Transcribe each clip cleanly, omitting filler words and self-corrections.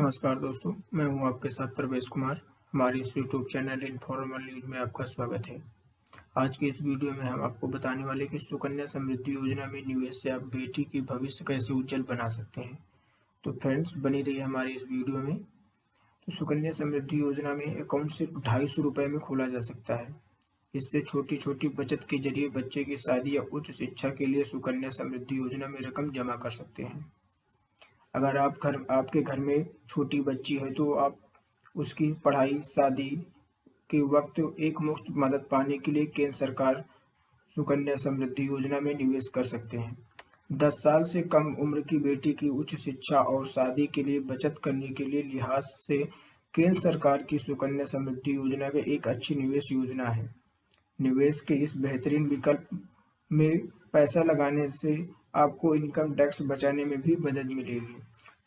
नमस्कार दोस्तों, मैं हूं आपके साथ प्रवेश कुमार। हमारे इस यूट्यूब चैनल इन्फॉर्मल न्यूज में आपका स्वागत है। आज की इस वीडियो में हम आपको बताने वाले कि सुकन्या समृद्धि योजना में निवेश से आप बेटी की भविष्य कैसे उज्जवल बना सकते हैं। तो फ्रेंड्स, बनी रहिए हमारी इस वीडियो में। तो सुकन्या समृद्धि योजना में अकाउंट सिर्फ 250 रुपये में खोला जा सकता है। इससे छोटी छोटी बचत के जरिए बच्चे की शादी या उच्च शिक्षा के लिए सुकन्या समृद्धि योजना में रकम जमा कर सकते हैं। अगर आपके घर में छोटी बच्ची है तो आप उसकी पढ़ाई शादी के वक्त एक मुफ्त मदद पाने के लिए केंद्र सरकार सुकन्या समृद्धि योजना में निवेश कर सकते हैं। 10 साल से कम उम्र की बेटी की उच्च शिक्षा और शादी के लिए बचत करने के लिए लिहाज से केंद्र सरकार की सुकन्या समृद्धि योजना का एक अच्छी निवेश योजना है। निवेश के इस बेहतरीन विकल्प में पैसा लगाने से आपको इनकम टैक्स बचाने में भी मदद मिलेगी।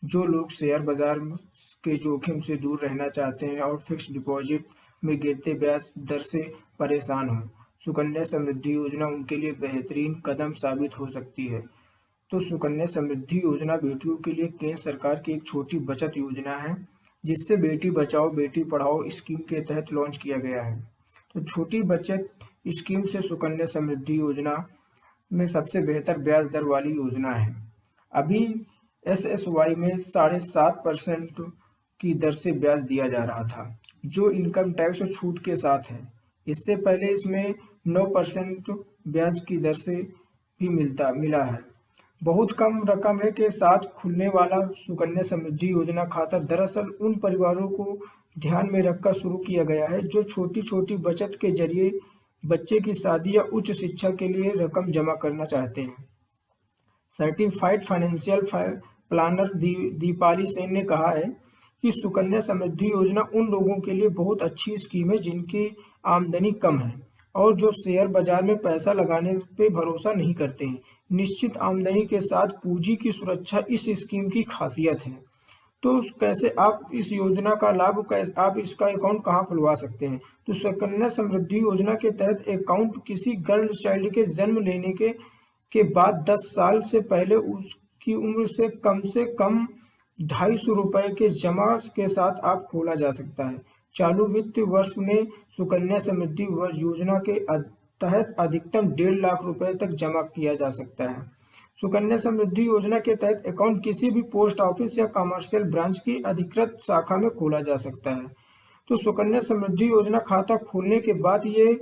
जो लोग शेयर बाजार के जोखिम से दूर रहना चाहते हैं और फिक्स डिपॉजिट में गिरते ब्याज दर से परेशान हों, सुकन्या समृद्धि योजना उनके लिए बेहतरीन कदम साबित हो सकती है। तो सुकन्या समृद्धि योजना बेटियों के लिए केंद्र सरकार की एक छोटी बचत योजना है, जिससे बेटी बचाओ बेटी पढ़ाओ स्कीम के तहत लॉन्च किया गया है। तो छोटी बचत स्कीम से सुकन्या समृद्धि योजना में सबसे बेहतर ब्याज दर वाली योजना है। अभी एसएसवाई में 7.5% की दर से ब्याज दिया जा रहा था, जो इनकम टैक्स और छूट के साथ है। इससे पहले इसमें 9% ब्याज की दर से भी मिला है। बहुत कम रकम है के साथ खुलने वाला सुकन्या समृद्धि योजना खाता दरअसल उन परिवारों को ध्यान में रखकर शुरू किया गया है जो छोटी छोटी बचत के जरिए बच्चे की शादी या उच्च शिक्षा के लिए रकम जमा करना चाहते हैं। Certified financial planner Deepali Sen ने कहा है कि सुकन्या समृद्धि योजना उन लोगों के लिए बहुत अच्छी स्कीम है जिनकी आमदनी कम है और जो शेयर बाजार में पैसा लगाने पे भरोसा नहीं करते हैं। निश्चित आमदनी के साथ पूंजी की सुरक्षा इस स्कीम की खासियत है। तो कैसे आप इस योजना का लाभ, कैसे आप इसका अकाउंट कहाँ खुलवा सकते हैं? तो सुकन्या समृद्धि योजना के तहत अकाउंट किसी गर्ल चाइल्ड के जन्म लेने के बाद 10 साल से पहले उसकी उम्र से कम 250 रुपए के जमा के साथ आप खोला जा सकता है। चालू वित्त वर्ष में सुकन्या समृद्धि योजना के तहत अधिकतम 1.5 लाख रुपए तक जमा किया जा सकता है। सुकन्या समृद्धि योजना के तहत अकाउंट किसी भी पोस्ट ऑफिस या कमर्शियल ब्रांच की अधिकृत शाखा में खोला जा सकता है। तो सुकन्या समृद्धि योजना खाता खोलने के बाद ये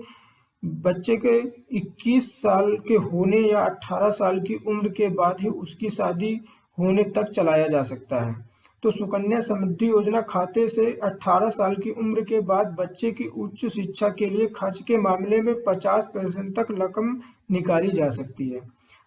बच्चे के 21 साल के होने या 18 साल की उम्र के बाद ही उसकी शादी होने तक चलाया जा सकता है। तो सुकन्या समृद्धि योजना खाते से 18 साल की उम्र के बाद बच्चे की उच्च शिक्षा के लिए खर्च के मामले में 50% तक रकम निकाली जा सकती है।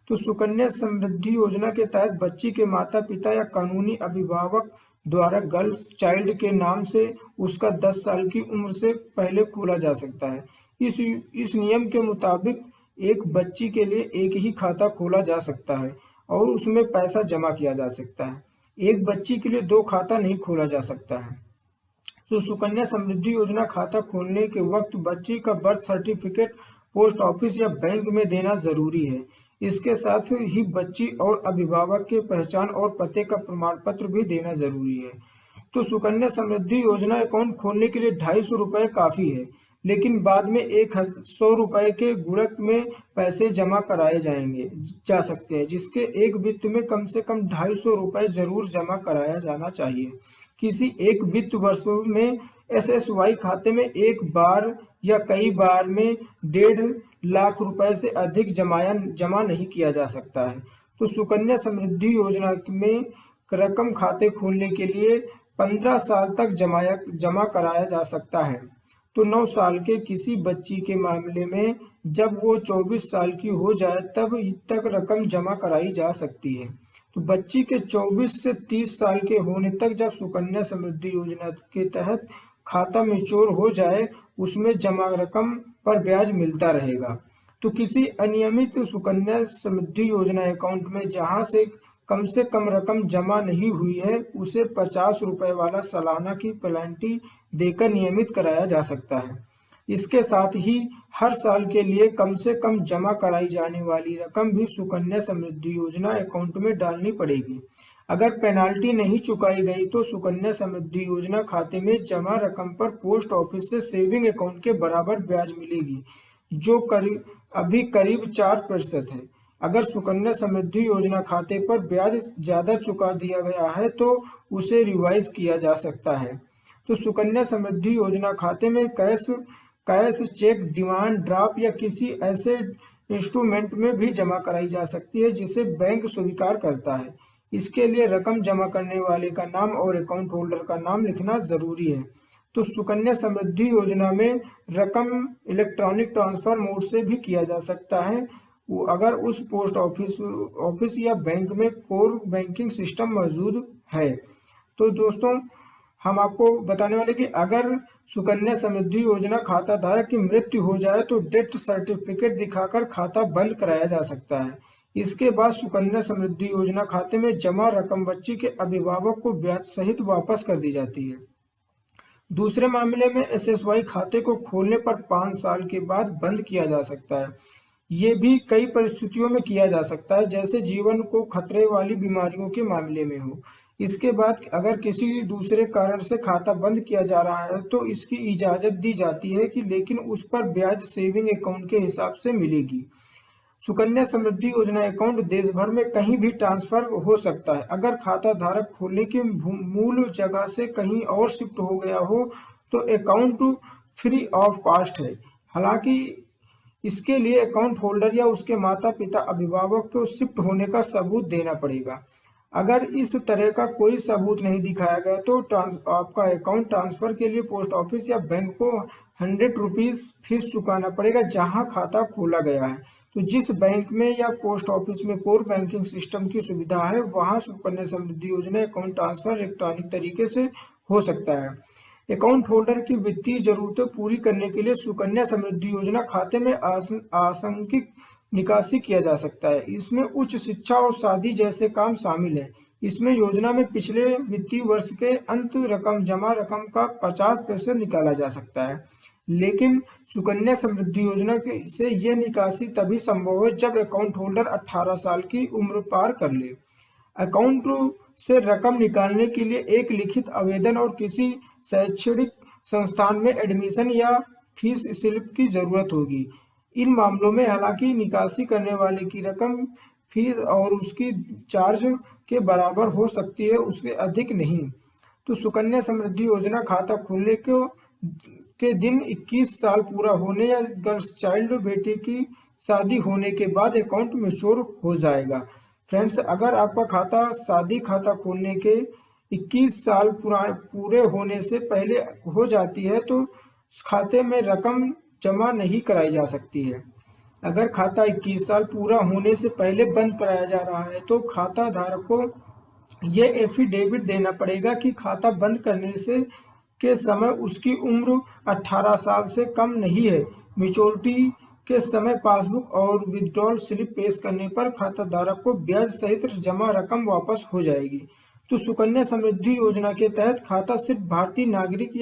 तो सुकन्या समृद्धि योजना के तहत बच्ची के माता पिता या कानूनी अभिभावक द्वारा गर्ल चाइल्ड के नाम से उसका 10 साल की उम्र से पहले खोला जा सकता है। इस नियम के मुताबिक एक बच्ची के लिए एक ही खाता खोला जा सकता है और उसमें पैसा जमा किया जा सकता है। एक बच्ची के लिए 2 खाता नहीं खोला जा सकता है। तो सुकन्या समृद्धि योजना खाता खोलने के वक्त बच्ची का बर्थ सर्टिफिकेट पोस्ट ऑफिस या बैंक में देना जरूरी है। इसके साथ ही बच्ची और अभिभावक के पहचान और पते का प्रमाण पत्र भी देना जरूरी है। तो सुकन्या समृद्धि योजना अकाउंट खोलने के लिए 250 रुपये काफी है, लेकिन बाद में 100 रुपये के गुणक में पैसे जमा कराए जा सकते हैं, जिसके एक वित्त में कम से कम 250 रुपये जरूर जमा कराया जाना चाहिए। किसी एक वित्त वर्ष में एसएसवाई खाते में एक बार या कई बार में 1.5 लाख रुपए से अधिक जमा नहीं किया जा सकता है। तो सुकन्या समृद्धि योजना में रकम खाते खोलने के लिए 15 साल तक जमा कराया जा सकता है। तो 9 साल के किसी बच्ची के मामले में जब वो 24 साल की हो जाए तब तक रकम जमा कराई जा सकती है। तो बच्ची के 24 से 30 साल के होने तक जब सुकन्या समृद्धि योजना के तहत खाता मैच्योर हो जाए उसमें जमा रकम पर ब्याज मिलता रहेगा। तो किसी अनियमित सुकन्या समृद्धि योजना अकाउंट में जहां से कम रकम जमा नहीं हुई है उसे 50 रुपए वाला सालाना की पेनल्टी देकर नियमित कराया जा सकता है। इसके साथ ही हर साल के लिए कम से कम जमा कराई जाने वाली रकम भी सुकन्या समृद्धि योजना अकाउंट में डालनी पड़ेगी। अगर पेनाल्टी नहीं चुकाई गई तो सुकन्या समृद्धि योजना खाते में जमा रकम पर पोस्ट ऑफिस से सेविंग अकाउंट के बराबर ब्याज मिलेगी, जो अभी करीब 4% है। अगर सुकन्या समृद्धि योजना खाते पर ब्याज ज्यादा चुका दिया गया है तो उसे रिवाइज किया जा सकता है। तो सुकन्या समृद्धि योजना खाते में कैश, चेक, डिमांड ड्राफ्ट या किसी ऐसे इंस्ट्रूमेंट में भी जमा कराई जा सकती है जिसे बैंक स्वीकार करता है। इसके लिए रकम जमा करने वाले का नाम और अकाउंट होल्डर का नाम लिखना जरूरी है। तो सुकन्या समृद्धि योजना में रकम इलेक्ट्रॉनिक ट्रांसफर मोड से भी किया जा सकता है, अगर उस पोस्ट ऑफिस या बैंक में कोर बैंकिंग सिस्टम मौजूद है। तो दोस्तों, हम आपको बताने वाले कि अगर सुकन्या समृद्धि योजना खाता धारक की मृत्यु हो जाए तो डेथ सर्टिफिकेट दिखाकर खाता बंद कराया जा सकता है। इसके बाद सुकन्या समृद्धि योजना खाते में जमा रकम बच्ची के अभिभावक को ब्याज सहित वापस कर दी जाती है। दूसरे मामले में एसएसवाई खाते को खोलने पर 5 साल के बाद बंद किया जा सकता है। ये भी कई परिस्थितियों में किया जा सकता है, जैसे जीवन को खतरे वाली बीमारियों के मामले में हो। इसके बाद अगर किसी दूसरे कारण से खाता बंद किया जा रहा है तो इसकी इजाजत दी जाती है कि लेकिन उस पर ब्याज सेविंग अकाउंट के हिसाब से मिलेगी। सुकन्या समृद्धि योजना अकाउंट देश भर में कहीं भी ट्रांसफर हो सकता है। अगर खाता धारक खोलने की मूल जगह से कहीं और शिफ्ट हो गया हो तो अकाउंट फ्री ऑफ कॉस्ट है। हालांकि इसके लिए अकाउंट होल्डर या उसके माता पिता अभिभावक को शिफ्ट होने का सबूत देना पड़ेगा। अगर इस तरह का कोई सबूत नहीं दिखाया गया तो आपका अकाउंट ट्रांसफर के लिए पोस्ट ऑफिस या बैंक को 100 रुपीज फीस चुकाना पड़ेगा जहां खाता खोला गया है। तो जिस बैंक में या पोस्ट ऑफिस में कोर बैंकिंग सिस्टम की सुविधा है वहां सुकन्या समृद्धि योजना अकाउंट ट्रांसफर इलेक्ट्रॉनिक तरीके से हो सकता है। अकाउंट होल्डर की वित्तीय जरूरतें पूरी करने के लिए सुकन्या समृद्धि योजना खाते में आंशिक निकासी किया जा सकता है। इसमें उच्च शिक्षा और शादी जैसे काम शामिल है। इसमें योजना में पिछले वित्तीय वर्ष के अंत जमा रकम का 50% निकाला जा सकता है, लेकिन सुकन्या समृद्धि योजना से यह निकासी तभी संभव है जब अकाउंट होल्डर 18 साल की उम्र पार कर ले। अकाउंट से रकम निकालने के लिए एक लिखित आवेदन और किसी शैक्षणिक संस्थान में एडमिशन या फीस स्लिप की जरूरत होगी। इन मामलों में हालांकि निकासी करने वाले की रकम फीस और उसकी चार्ज के बराबर हो सकती है, उसके अधिक नहीं। तो सुकन्या समृद्धि योजना खाता खोलने के दिन 21 साल पूरा होने या गर्ल्स चाइल्ड बेटे की शादी होने के बाद अकाउंट मैच्योर हो जाएगा। फ्रेंड्स, अगर आपका खाता खोलने के 21 साल पूरे होने से पहले हो जाती है तो खाते में रकम जमा नहीं कराई जा सकती है। अगर खाता 21 साल पूरा होने से पहले बंद कराया जा रहा है तो खाता धारक को यह एफिडेविट देना पड़ेगा कि खाता बंद करने से के समय उसकी उम्र 18 साल से कम नहीं है। मैच्योरिटी के समय पासबुक और विथड्रॉल स्लिप पेश करने पर खाता धारक को ब्याज सहित जमा रकम वापस हो जाएगी। तो सुकन्या समृद्धि योजना के तहत खाता सिर्फ भारतीय नागरिक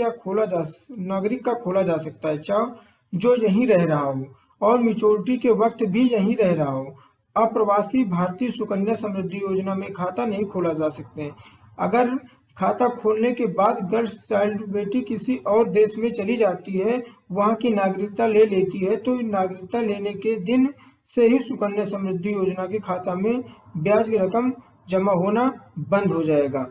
का खोला जा सकता है, चाहे जो यहीं रह रहा हो और मैच्योरिटी के वक्त भी यहीं रह रहा हो। अप्रवासी भारतीय सुकन्या समृद्धि योजना में खाता नहीं खोला जा सकते। अगर खाता खोलने के बाद गर्ल्स चाइल्ड बेटी किसी और देश में चली जाती है, वहां की नागरिकता ले लेती है, तो नागरिकता लेने के दिन से ही सुकन्या समृद्धि योजना के खाता में ब्याज की रकम जमा होना बंद हो जाएगा।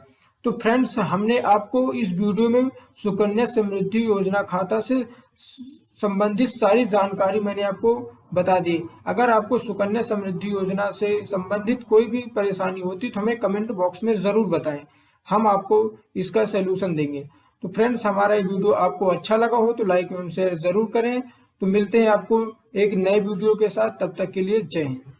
तो फ्रेंड्स, हमने आपको इस वीडियो में सुकन्या समृद्धि योजना खाता से संबंधित सारी जानकारी मैंने आपको बता दी। अगर आपको सुकन्या समृद्धि योजना से संबंधित कोई भी परेशानी होती तो हमें कमेंट बॉक्स में जरूर बताएं, हम आपको इसका सलूशन देंगे। तो फ्रेंड्स, हमारा ये वीडियो आपको अच्छा लगा हो तो लाइक एवं शेयर जरूर करें। तो मिलते हैं आपको एक नए वीडियो के साथ, तब तक के लिए जय हिंद।